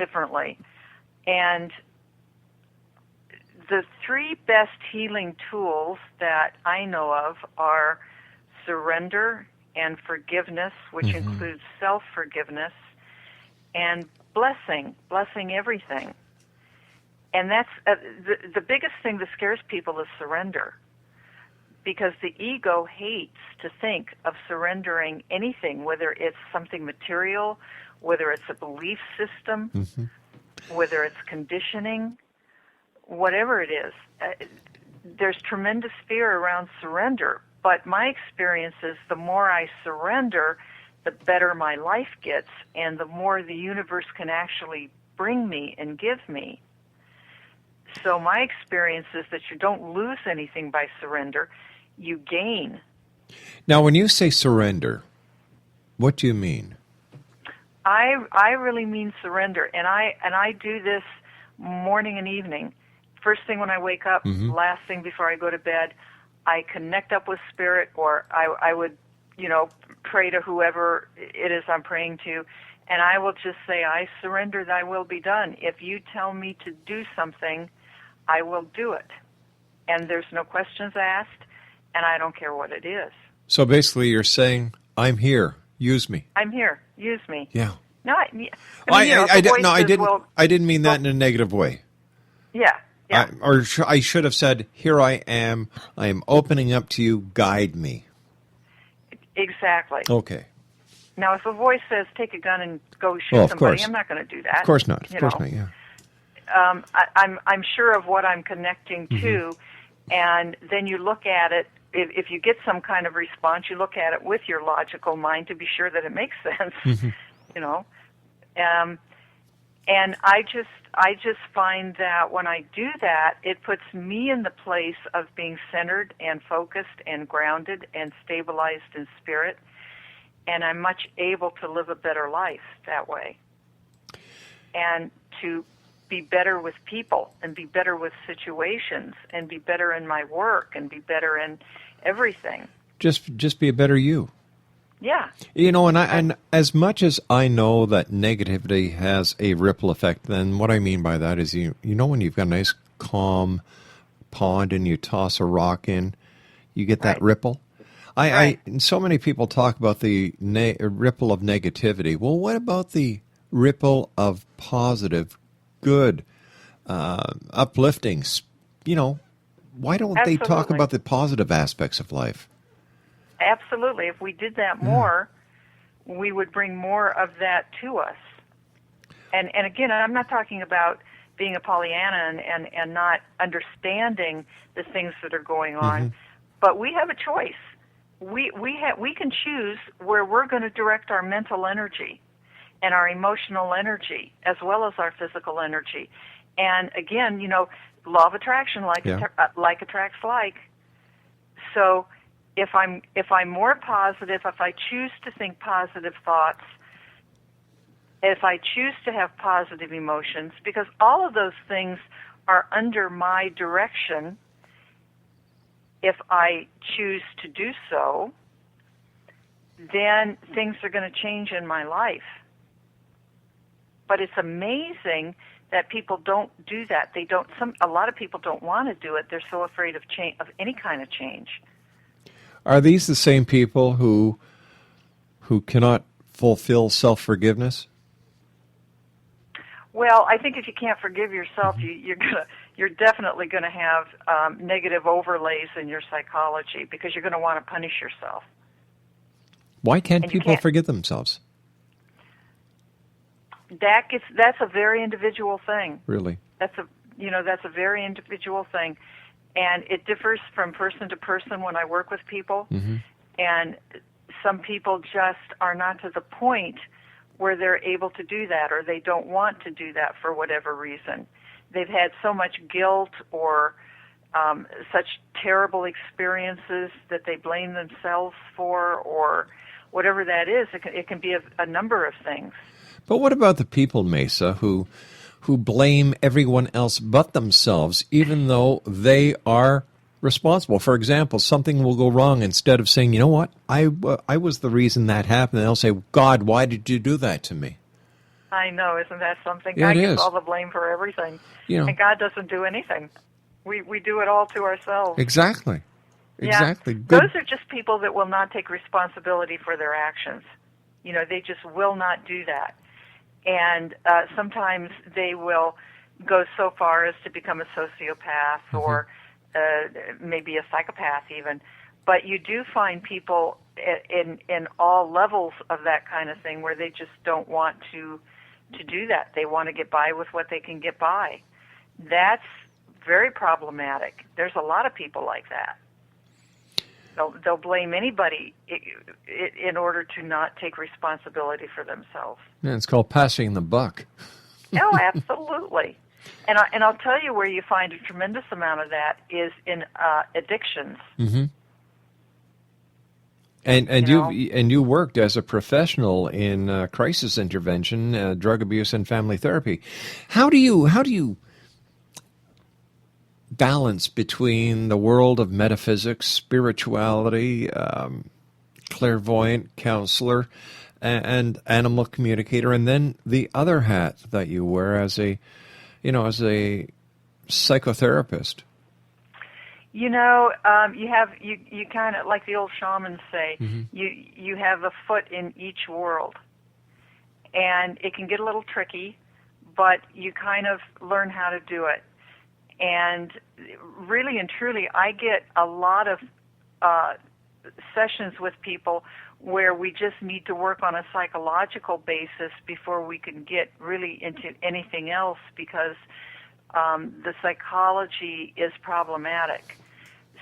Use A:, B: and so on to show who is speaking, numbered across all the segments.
A: differently. And the three best healing tools that I know of are surrender and forgiveness, which includes self-forgiveness, and blessing everything. And that's the biggest thing that scares people is surrender, because the ego hates to think of surrendering anything, whether it's something material, whether it's a belief system, whether it's conditioning, whatever it is. There's tremendous fear around surrender, but my experience is the more I surrender, the better my life gets, and the more the universe can actually bring me and give me. So my experience is that you don't lose anything by surrender, you gain.
B: Now, when you say surrender, what do you mean?
A: I really mean surrender, and I do this morning and evening. First thing when I wake up, last thing before I go to bed, I connect up with Spirit, or I would, pray to whoever it is I'm praying to, and I will just say, I surrender, thy will be done. If you tell me to do something, I will do it. And there's no questions asked, and I don't care what it is.
B: So basically you're saying, I'm here, use me.
A: I'm here, use me.
B: Yeah.
A: No,
B: I didn't mean that in a negative way.
A: Yeah. Yeah.
B: I should have said, here I am opening up to you, guide me.
A: Exactly.
B: Okay.
A: Now, if a voice says, take a gun and go shoot somebody,
B: course.
A: I'm not going to do that.
B: Of course not. Of course not, yeah.
A: I'm sure of what I'm connecting to, and then you look at it. If you get some kind of response, you look at it with your logical mind to be sure that it makes sense, And I just find that when I do that, it puts me in the place of being centered and focused and grounded and stabilized in spirit, and I'm much able to live a better life that way, and to be better with people and be better with situations and be better in my work and be better in everything.
B: Just be a better you.
A: Yeah.
B: And as much as I know that negativity has a ripple effect, then what I mean by that is, when you've got a nice calm pond and you toss a rock in, you get that ripple. So many people talk about the ripple of negativity. Well, what about the ripple of positive, good, uplifting? Why don't they talk about the positive aspects of life?
A: Absolutely. If we did that more, we would bring more of that to us. And again, I'm not talking about being a Pollyanna and not understanding the things that are going on, but we have a choice. We can choose where we're going to direct our mental energy and our emotional energy as well as our physical energy. And again, law of attraction, like attracts like. So if I'm more positive, if I choose to think positive thoughts, if I choose to have positive emotions, because all of those things are under my direction, if I choose to do so, then things are going to change in my life. But it's amazing that people don't do that. A lot of people don't want to do it. They're so afraid of any kind of change.
B: Are these the same people who cannot fulfill self-forgiveness?
A: Well, I think if you can't forgive yourself, you're definitely going to have negative overlays in your psychology, because you're going to want to punish yourself.
B: Why can't people forgive themselves?
A: That's a very individual thing.
B: Really?
A: That's a very individual thing. And it differs from person to person when I work with people. And some people just are not to the point where they're able to do that, or they don't want to do that for whatever reason. They've had so much guilt or such terrible experiences that they blame themselves for, or whatever that is. It can be a number of things.
B: But what about the people, Me Sah, who blame everyone else but themselves, even though they are responsible? For example, something will go wrong. Instead of saying, you know what, I was the reason that happened, they'll say, God, why did you do that to me?
A: I know, isn't that something?
B: Yeah,
A: God
B: it
A: gets
B: is.
A: all the blame for everything.
B: You know,
A: And God doesn't do anything. We do it all to ourselves.
B: exactly.
A: Yeah.
B: Exactly. Good.
A: Those are just people that will not take responsibility for their actions. You know, they just will not do that. And sometimes they will go so far as to become a sociopath or maybe a psychopath even. But you do find people in all levels of that kind of thing where they just don't want to do that. They want to get by with what they can get by. That's very problematic. There's a lot of people like that. They'll blame anybody in order to not take responsibility for themselves.
B: Yeah, it's called passing the buck.
A: Oh, absolutely. And I'll tell you where you find a tremendous amount of that is in addictions.
B: Mm-hmm. And you worked as a professional in crisis intervention, drug abuse, and family therapy. How do you balance between the world of metaphysics, spirituality, clairvoyant counselor, and animal communicator, and then the other hat that you wear as a psychotherapist?
A: You know, you kind of, like the old shamans say, you have a foot in each world, and it can get a little tricky, but you kind of learn how to do it. And really and truly, I get a lot of sessions with people where we just need to work on a psychological basis before we can get really into anything else, because the psychology is problematic.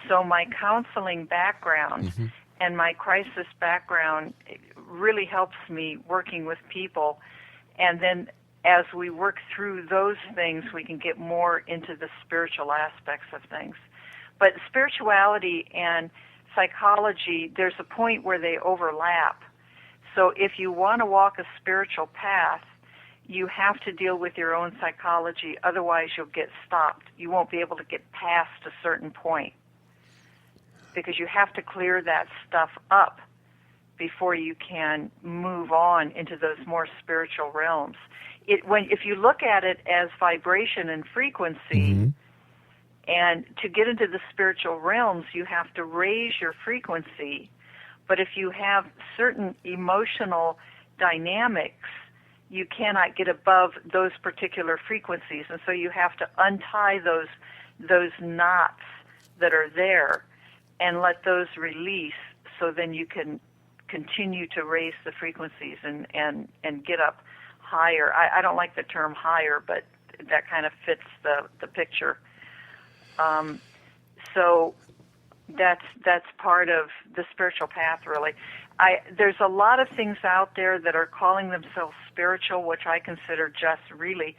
A: So my counseling background and my crisis background really helps me working with people. And then as we work through those things, we can get more into the spiritual aspects of things. But spirituality and psychology, there's a point where they overlap. So if you want to walk a spiritual path, you have to deal with your own psychology, otherwise you'll get stopped. You won't be able to get past a certain point, because you have to clear that stuff up before you can move on into those more spiritual realms. If you look at it as vibration and frequency, and to get into the spiritual realms, you have to raise your frequency. But if you have certain emotional dynamics, you cannot get above those particular frequencies, and so you have to untie those knots that are there and let those release, so then you can continue to raise the frequencies and get up higher. I don't like the term higher, but that kind of fits the picture. So that's part of the spiritual path, really. There's a lot of things out there that are calling themselves spiritual, which I consider just really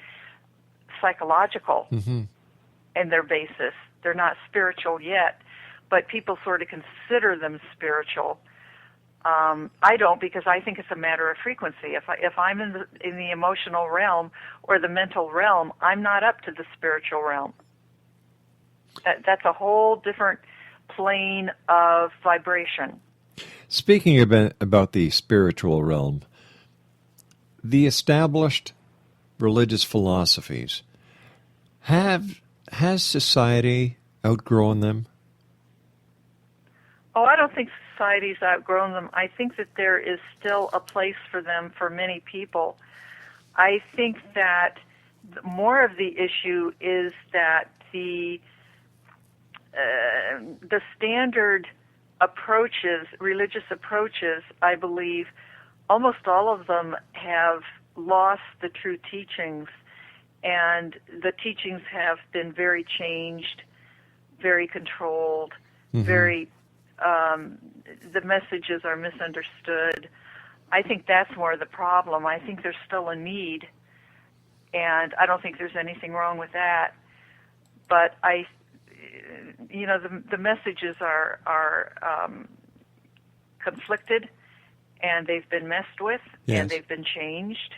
A: psychological in their basis. They're not spiritual yet, but people sort of consider them spiritual. I don't, because I think it's a matter of frequency. If I'm in the emotional realm or the mental realm, I'm not up to the spiritual realm. That's a whole different plane of vibration.
B: Speaking about the spiritual realm, the established religious philosophies, has society outgrown them?
A: Oh, I don't think society's outgrown them. I think that there is still a place for them for many people. I think that more of the issue is that the standard approaches, religious approaches, I believe, almost all of them have lost the true teachings, and the teachings have been very changed, very controlled, very the messages are misunderstood. I think that's more the problem. I think there's still a need, and I don't think there's anything wrong with that. But the messages are conflicted, and they've been messed with, and they've been changed,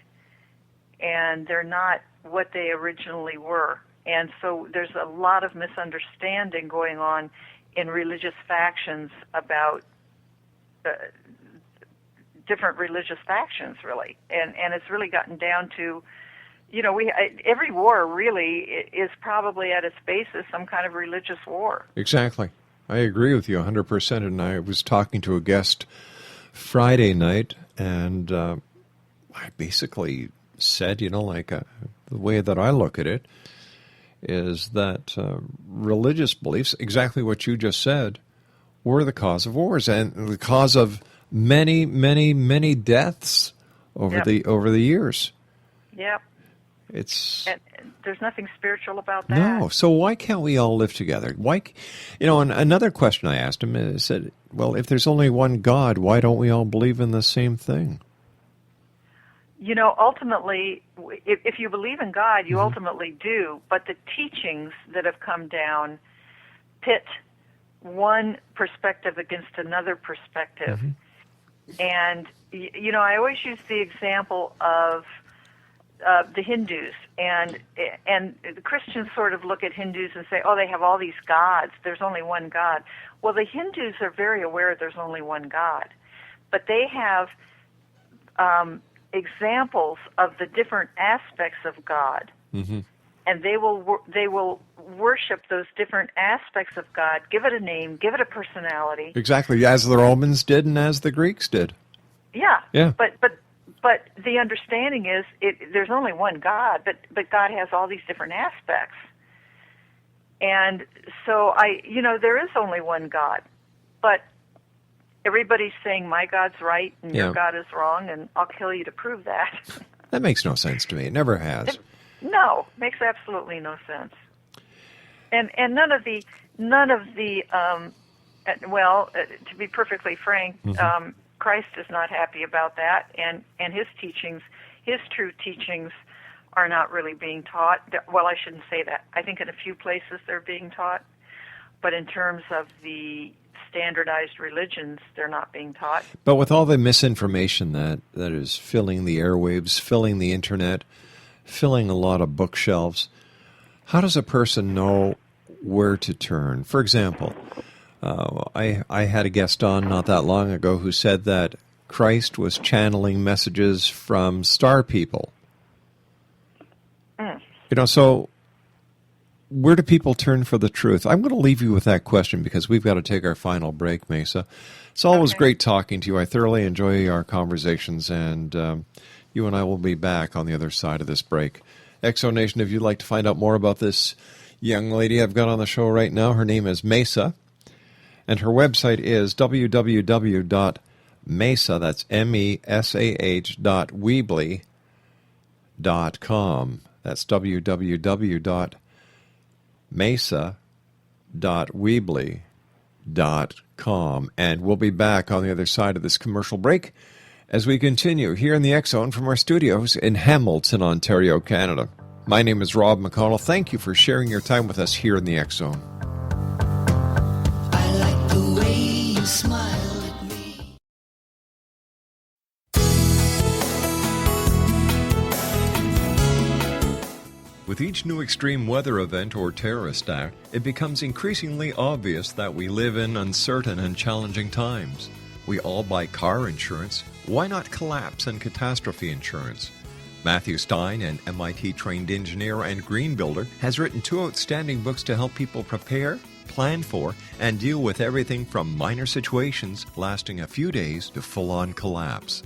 A: and they're not what they originally were. And so there's a lot of misunderstanding going on in religious factions about different religious factions, really, and it's really gotten down to, every war really is probably at its basis some kind of religious war.
B: Exactly. I agree with you 100%. And I was talking to a guest Friday night, and I basically said, the way that I look at it is that religious beliefs, exactly what you just said, were the cause of wars and the cause of many, many, many deaths over the years.
A: Yep. And there's nothing spiritual about that.
B: No. So why can't we all live together? Why, and another question I asked him is, said, well, if there's only one God, why don't we all believe in the same thing?
A: Ultimately, if you believe in God, you ultimately do. But the teachings that have come down pit one perspective against another perspective. And, I always use the example of the Hindus, and the Christians sort of look at Hindus and say, oh, they have all these gods. There's only one God. Well, the Hindus are very aware there's only one God. But they have examples of the different aspects of God. And they will worship those different aspects of God, give it a name, give it a personality.
B: Exactly, as the Romans did and as the Greeks did.
A: Yeah. But the understanding is there's only one God, but God has all these different aspects. And so there is only one God, but everybody's saying my God's right and your God is wrong, and I'll kill you to prove that.
B: That makes no sense to me. It never has.
A: No, makes absolutely no sense. And none of the to be perfectly frank, Christ is not happy about that, and his teachings, his true teachings, are not really being taught. Well, I shouldn't say that. I think in a few places they're being taught, but in terms of the standardized religions, they're not being taught.
B: But with all the misinformation that is filling the airwaves, filling the internet, filling a lot of bookshelves, how does a person know where to turn? For example, I had a guest on not that long ago who said that Christ was channeling messages from star people. So where do people turn for the truth? I'm going to leave you with that question because we've got to take our final break, Me Sah. It's always great talking to you. I thoroughly enjoy our conversations, and you and I will be back on the other side of this break. Exo Nation, if you'd like to find out more about this young lady I've got on the show right now, her name is Me Sah, and her website is www.mesah, that's mesah.weebly.com. That's www.mesah.weebly.com. And we'll be back on the other side of this commercial break as we continue here in the X Zone from our studios in Hamilton, Ontario, Canada. My name is Rob McConnell. Thank you for sharing your time with us here in the X Zone.
C: I like the way you smile at me.
B: With each new extreme weather event or terrorist act, it becomes increasingly obvious that we live in uncertain and challenging times. We all buy car insurance. Why not collapse and catastrophe insurance? Matthew Stein, an MIT-trained engineer and green builder, has written 2 outstanding books to help people prepare, plan for, and deal with everything from minor situations lasting a few days to full-on collapse.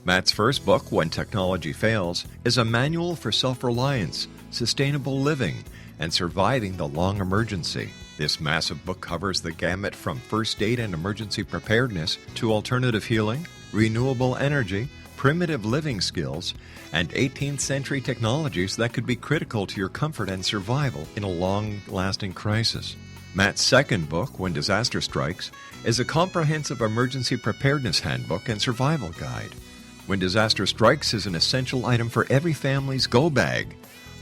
B: Matt's first book, When Technology Fails, is a manual for self-reliance, sustainable living, and surviving the long emergency. This massive book covers the gamut from first aid and emergency preparedness to alternative healing, renewable energy, primitive living skills, and 18th century technologies that could be critical to your comfort and survival in a long-lasting crisis. Matt's second book, When Disaster Strikes, is a comprehensive emergency preparedness handbook and survival guide. When Disaster Strikes is an essential item for every family's go bag.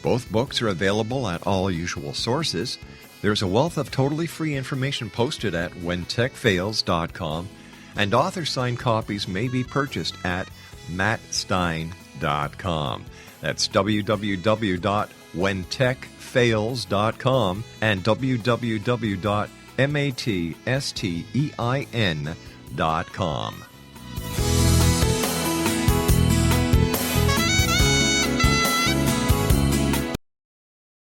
B: Both books are available at all usual sources. There's a wealth of totally free information posted at whentechfails.com, and author-signed copies may be purchased at mattstein.com. That's www.whentechfails.com and www.mattstein.com.